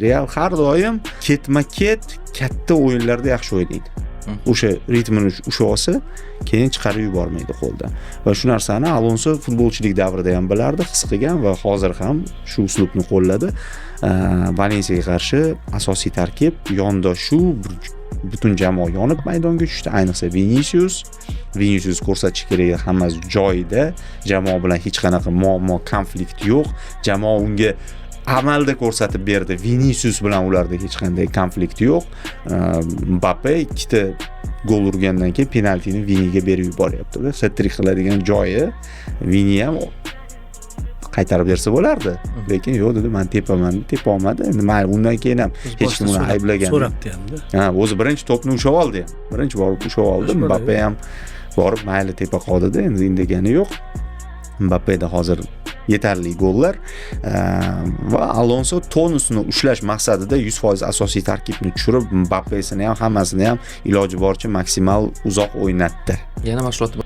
Real har doim ketma-ket katta o'yinlarda yaxshi o'ynaydi. O'sha ritmini usha olsa, keyin chiqarib yubormaydi qo'ldan. Va shu narsani Alonso futbolchilik davrida ham bilardi, his qilgan va hozir ham shu uslubni qo'lladi. Valensiyaga qarshi asosiy tarkib yondashuv, butun jamoa yonib maydonga tushdi, ayniqsa Vinicius ko'rsatish kerak, hammasi joyida, jamoa bilan hech qanaqa muammo, konflikt yo'q. Jamoa unga amalda ko'rsatib berdi. Vinicius bilan ularda hech qanday konflikt yo'q. Mbappe ikkita gol urgandan keyin penaltini Viniga berib yuboryapti-da. Hat-trick qiladigan joyi Vini ham qaytarib bersa bo'lardi. Lekin yo'q dedi, men tepa olmadi. Endi mayli, undan keyin ham hech kim uni ayblagan. So'rabdi ham-da. O'zi birinchi to'pni ushab oldi ham. Birinchi borib ushab oldi. Mbappe ham borib mayli tepa qoldi-da, endi indagani yo'q. Mbappe'da hozir yetarli gollar va Alonso tonusini ushlash maqsadida 100% asosiy tarkibni tushirib, Mbappe'sini ham hammasini ham iloji boricha maksimal uzoq o'ynatdi. Yana mashg'ulot